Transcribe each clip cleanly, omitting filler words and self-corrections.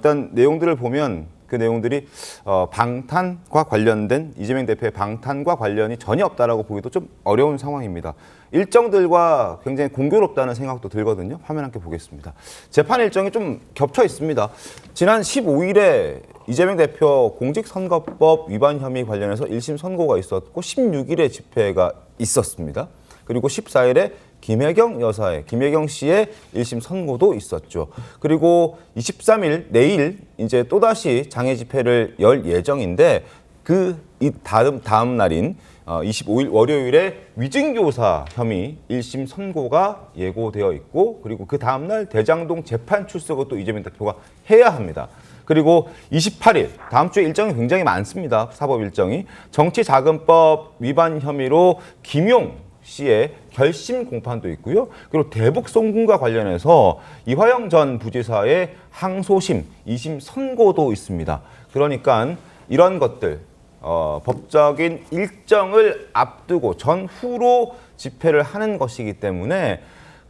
일단 내용들을 보면 그 내용들이 방탄과 관련된 이재명 대표의 방탄과 관련이 전혀 없다라고 보기도 좀 어려운 상황입니다. 일정들과 굉장히 공교롭다는 생각도 들거든요. 화면 함께 보겠습니다. 재판 일정이 좀 겹쳐 있습니다. 지난 15일에 이재명 대표 공직선거법 위반 혐의 관련해서 1심 선고가 있었고 16일에 집회가 있었습니다. 그리고 14일에 김혜경 씨의 1심 선고도 있었죠. 그리고 23일 내일 이제 또다시 장애 집회를 열 예정인데 이 다음 날인 25일 월요일에 위증교사 혐의 1심 선고가 예고되어 있고 그리고 그 다음 날 대장동 재판 출석을 또 이재명 대표가 해야 합니다. 그리고 28일 다음 주에 일정이 굉장히 많습니다. 사법 일정이 정치자금법 위반 혐의로 김용 씨의 결심 공판도 있고요. 그리고 대북 송금과 관련해서 이화영 전 부지사의 항소심 2심 선고도 있습니다. 그러니까 이런 것들 법적인 일정을 앞두고 전후로 집회를 하는 것이기 때문에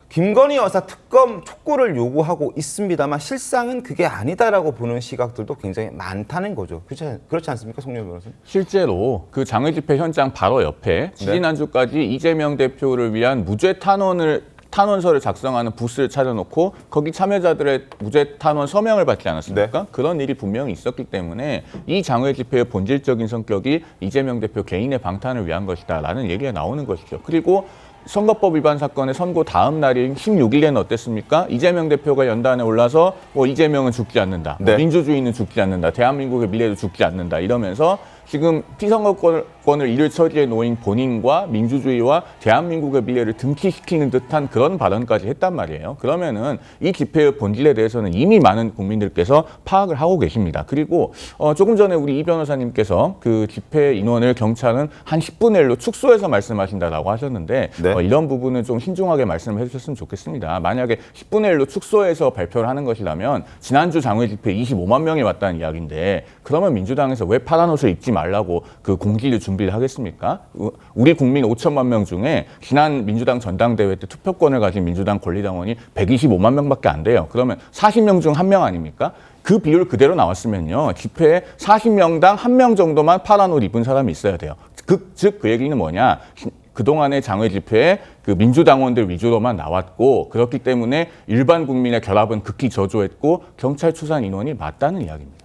김건희 여사 특검 촉구를 요구하고 있습니다만 실상은 그게 아니다라고 보는 시각들도 굉장히 많다는 거죠. 그렇지 않습니까, 송영길 변호사님? 실제로 그 장외 집회 현장 바로 옆에 지지난주까지 이재명 대표를 위한 무죄 탄원서를 작성하는 부스를 차려놓고 거기 참여자들의 무죄 탄원 서명을 받지 않았습니까? 네. 그런 일이 분명히 있었기 때문에 이 장외 집회의 본질적인 성격이 이재명 대표 개인의 방탄을 위한 것이다라는 얘기가 나오는 것이죠. 그리고 선거법 위반 사건의 선고 다음 날인 16일에는 어땠습니까? 이재명 대표가 연단에 올라서 이재명은 죽지 않는다. 네. 민주주의는 죽지 않는다. 대한민국의 미래도 죽지 않는다. 이러면서 지금 피선거권을 잃을 처지에 놓인 본인과 민주주의와 대한민국의 미래를 등치시키는 듯한 그런 발언까지 했단 말이에요. 그러면은 이 집회의 본질에 대해서는 이미 많은 국민들께서 파악을 하고 계십니다. 그리고 조금 전에 우리 이 변호사님께서 그 집회 인원을 경찰은 한 10분의 1로 축소해서 말씀하신다라고 하셨는데 네. 이런 부분은 좀 신중하게 말씀을 해주셨으면 좋겠습니다. 만약에 10분의 1로 축소해서 발표를 하는 것이라면 지난주 장외 집회 25만 명이 왔다는 이야기인데 그러면 민주당에서 왜 파란 옷을 입지 말라고 그 공지를 준비를 하겠습니까? 우리 국민 5천만 명 중에 지난 민주당 전당대회 때 투표권을 가진 민주당 권리당원이 125만 명밖에 안 돼요. 그러면 40명 중 1명 아닙니까? 그 비율 그대로 나왔으면요. 집회에 40명당 1명 정도만 파란 옷 입은 사람이 있어야 돼요. 즉 그 얘기는 뭐냐? 그동안의 장외 집회에 그 민주당원들 위주로만 나왔고 그렇기 때문에 일반 국민의 결합은 극히 저조했고 경찰 추산 인원이 맞다는 이야기입니다.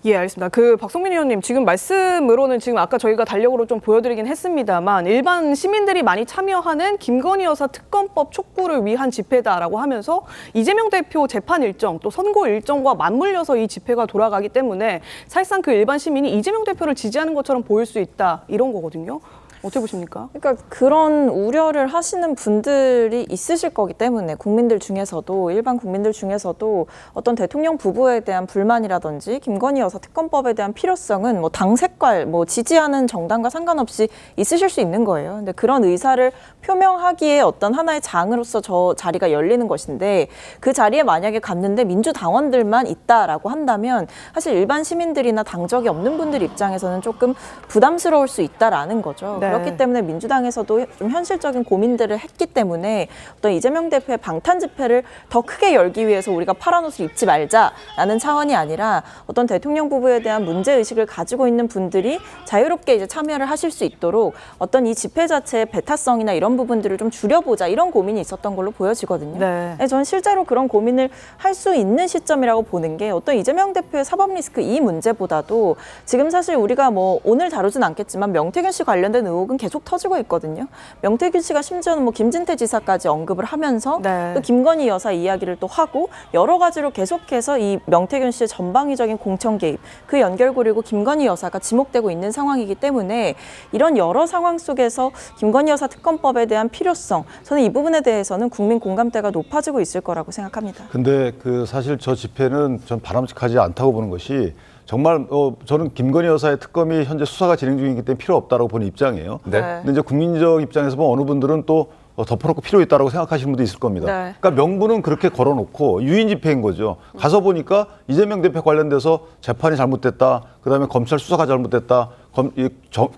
예, 알겠습니다. 박성민 의원님 지금 말씀으로는 지금 아까 저희가 달력으로 좀 보여드리긴 했습니다만 일반 시민들이 많이 참여하는 김건희 여사 특검법 촉구를 위한 집회다라고 하면서 이재명 대표 재판 일정 또 선고 일정과 맞물려서 이 집회가 돌아가기 때문에 사실상 그 일반 시민이 이재명 대표를 지지하는 것처럼 보일 수 있다 이런 거거든요. 어떻게 보십니까? 그러니까 그런 우려를 하시는 분들이 있으실 거기 때문에 국민들 중에서도 일반 국민들 중에서도 어떤 대통령 부부에 대한 불만이라든지 김건희 여사 특검법에 대한 필요성은 당 색깔, 지지하는 정당과 상관없이 있으실 수 있는 거예요. 근데 그런 의사를 표명하기에 어떤 하나의 장으로서 저 자리가 열리는 것인데 그 자리에 만약에 갔는데 민주당원들만 있다라고 한다면 사실 일반 시민들이나 당적이 없는 분들 입장에서는 조금 부담스러울 수 있다라는 거죠. 네. 그렇기 때문에 민주당에서도 좀 현실적인 고민들을 했기 때문에 어떤 이재명 대표의 방탄 집회를 더 크게 열기 위해서 우리가 파란 옷을 입지 말자라는 차원이 아니라 어떤 대통령 부부에 대한 문제의식을 가지고 있는 분들이 자유롭게 이제 참여를 하실 수 있도록 어떤 이 집회 자체의 배타성이나 이런 부분들을 좀 줄여보자 이런 고민이 있었던 걸로 보여지거든요. 네. 저는 실제로 그런 고민을 할 수 있는 시점이라고 보는 게 어떤 이재명 대표의 사법 리스크 이 문제보다도 지금 사실 우리가 오늘 다루진 않겠지만 명태균 씨 관련된 의혹은 계속 터지고 있거든요. 명태균 씨가 심지어는 김진태 지사까지 언급을 하면서 네. 또 김건희 여사 이야기를 또 하고 여러 가지로 계속해서 이 명태균 씨의 전방위적인 공천 개입 그 연결고리고 김건희 여사가 지목되고 있는 상황이기 때문에 이런 여러 상황 속에서 김건희 여사 특검법에 대한 필요성 저는 이 부분에 대해서는 국민 공감대가 높아지고 있을 거라고 생각합니다. 근데 사실 저 집회는 전 바람직하지 않다고 보는 것이 정말 저는 김건희 여사의 특검이 현재 수사가 진행 중이기 때문에 필요 없다고 보는 입장이에요. 네. 근데 이제 국민적 입장에서 보면 어느 분들은 또 덮어놓고 필요 있다고 생각하시는 분도 있을 겁니다. 네. 그러니까 명분은 그렇게 걸어놓고 유인 집회인 거죠. 가서 보니까 이재명 대표 관련돼서 재판이 잘못됐다. 그다음에 검찰 수사가 잘못됐다.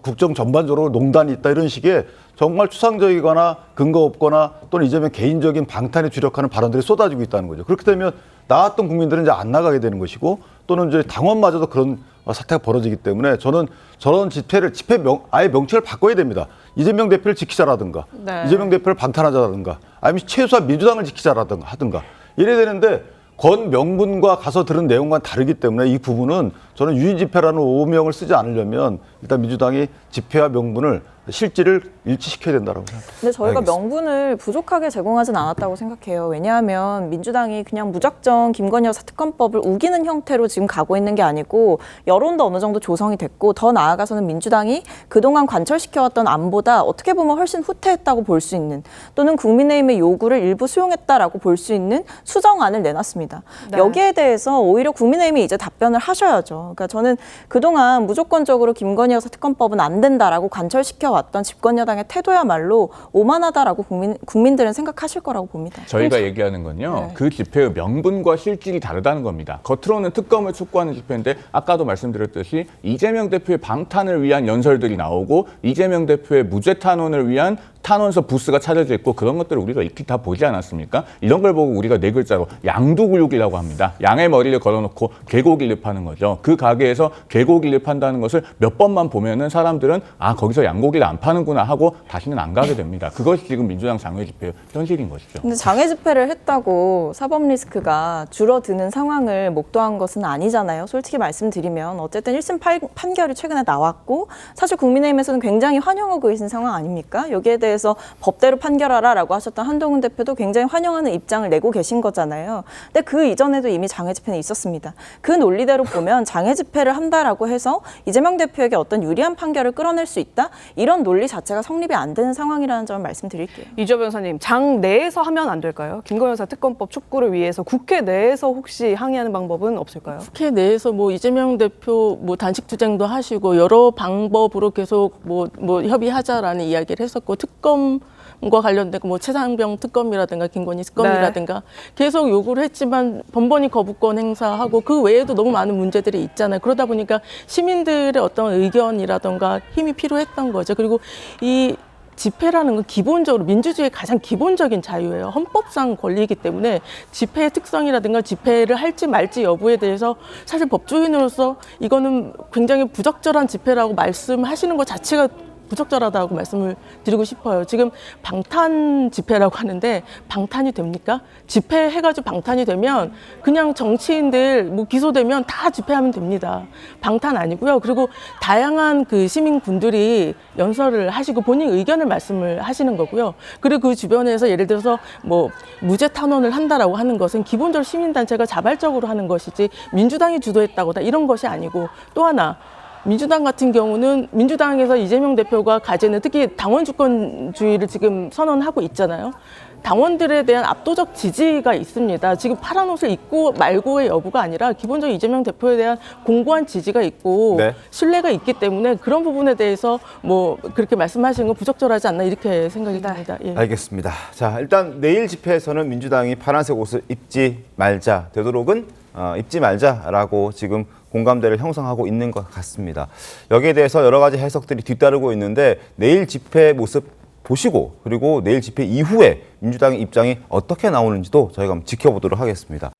국정 전반적으로 농단이 있다. 이런 식의 정말 추상적이거나 근거 없거나 또는 이재명 개인적인 방탄에 주력하는 발언들이 쏟아지고 있다는 거죠. 그렇게 되면 나왔던 국민들은 이제 안 나가게 되는 것이고 또는 이제 당원마저도 그런 사태가 벌어지기 때문에 저는 저런 아예 명칭을 바꿔야 됩니다. 이재명 대표를 지키자라든가 네. 이재명 대표를 방탄하자라든가 아니면 최소한 민주당을 지키자라든가 하든가 이래야 되는데 건 명분과 가서 들은 내용과 다르기 때문에 이 부분은 저는 유인 집회라는 오명을 쓰지 않으려면 일단 민주당이 집회와 명분을 실질을 일치시켜야 된다고 생각합니다. 근데 저희가 알겠습니다. 명분을 부족하게 제공하진 않았다고 생각해요. 왜냐하면 민주당이 그냥 무작정 김건희 여사 특검법을 우기는 형태로 지금 가고 있는 게 아니고 여론도 어느 정도 조성이 됐고 더 나아가서는 민주당이 그동안 관철시켜왔던 안보다 어떻게 보면 훨씬 후퇴했다고 볼 수 있는 또는 국민의힘의 요구를 일부 수용했다라고 볼 수 있는 수정안을 내놨습니다. 네. 여기에 대해서 오히려 국민의힘이 이제 답변을 하셔야죠. 그러니까 저는 그동안 무조건적으로 김건희 여사 특검법은 안 된다라고 관철시켜 왔던 집권 여당의 태도야말로 오만하다라고 국민들은 생각하실 거라고 봅니다. 저희가 얘기하는 건요. 그 집회의 명분과 실질이 다르다는 겁니다. 겉으로는 특검을 촉구하는 집회인데 아까도 말씀드렸듯이 이재명 대표의 방탄을 위한 연설들이 나오고 이재명 대표의 무죄 탄원을 위한 탄원서 부스가 차려져 있고 그런 것들을 우리가 익히 다 보지 않았습니까? 이런 걸 보고 우리가 네 글자로 양두굴육이라고 합니다. 양의 머리를 걸어놓고 개고기를 파는 거죠. 그 가게에서 개고기를 판다는 것을 몇 번만 보면은 사람들은 아 거기서 양고기를 안 파는구나 하고 다시는 안 가게 됩니다. 그것이 지금 민주당 장외 집회의 현실인 것이죠. 근데 장애 집회를 했다고 사법 리스크가 줄어드는 상황을 목도한 것은 아니잖아요. 솔직히 말씀드리면 어쨌든 1심 판결이 최근에 나왔고 사실 국민의힘에서는 굉장히 환영하고 계신 상황 아닙니까? 여기에 대해서 법대로 판결하라라고 하셨던 한동훈 대표도 굉장히 환영하는 입장을 내고 계신 거잖아요. 근데 그 이전에도 이미 장애 집회는 있었습니다. 그 논리대로 보면 장애 집회를 한다라고 해서 이재명 대표에게 어떤 유리한 판결을 끌어낼 수 있다? 이런 논리 자체가 성립이 안 되는 상황이라는 점을 말씀드릴게요. 이주호 변호사님, 장 내에서 하면 안 될까요? 김건희 여사 특검법 촉구를 위해서 국회 내에서 혹시 항의하는 방법은 없을까요? 국회 내에서 뭐 이재명 대표 뭐 단식 투쟁도 하시고 여러 방법으로 계속 뭐 협의하자라는 이야기를 했었고 특검과 관련된 뭐 최상병 특검이라든가 김건희 특검이라든가 계속 요구를 했지만 번번이 거부권 행사하고 그 외에도 너무 많은 문제들이 있잖아요. 그러다 보니까 시민들의 어떤 의견이라든가 힘이 필요했던 거죠. 그리고 이 집회라는 건 기본적으로 민주주의의 가장 기본적인 자유예요. 헌법상 권리이기 때문에 집회의 특성이라든가 집회를 할지 말지 여부에 대해서 사실 법조인으로서 이거는 굉장히 부적절한 집회라고 말씀하시는 것 자체가 부적절하다고 말씀을 드리고 싶어요. 지금 방탄 집회라고 하는데 방탄이 됩니까? 집회해가지고 방탄이 되면 그냥 정치인들 뭐 기소되면 다 집회하면 됩니다. 방탄 아니고요. 그리고 다양한 그 시민분들이 연설을 하시고 본인 의견을 말씀을 하시는 거고요. 그리고 그 주변에서 예를 들어서 뭐 무죄 탄원을 한다라고 하는 것은 기본적으로 시민단체가 자발적으로 하는 것이지 민주당이 주도했다거나 이런 것이 아니고 또 하나 민주당 같은 경우는 민주당에서 이재명 대표가 가지는 특히 당원 주권주의를 지금 선언하고 있잖아요. 당원들에 대한 압도적 지지가 있습니다. 지금 파란 옷을 입고 말고의 여부가 아니라 기본적으로 이재명 대표에 대한 공고한 지지가 있고 네. 신뢰가 있기 때문에 그런 부분에 대해서 뭐 그렇게 말씀하시는 건 부적절하지 않나 이렇게 생각이 듭니다. 예. 알겠습니다. 자, 일단 내일 집회에서는 민주당이 파란색 옷을 입지 말자, 되도록은 입지 말자라고 지금 공감대를 형성하고 있는 것 같습니다. 여기에 대해서 여러 가지 해석들이 뒤따르고 있는데 내일 집회 모습 보시고 그리고 내일 집회 이후에 민주당의 입장이 어떻게 나오는지도 저희가 한번 지켜보도록 하겠습니다.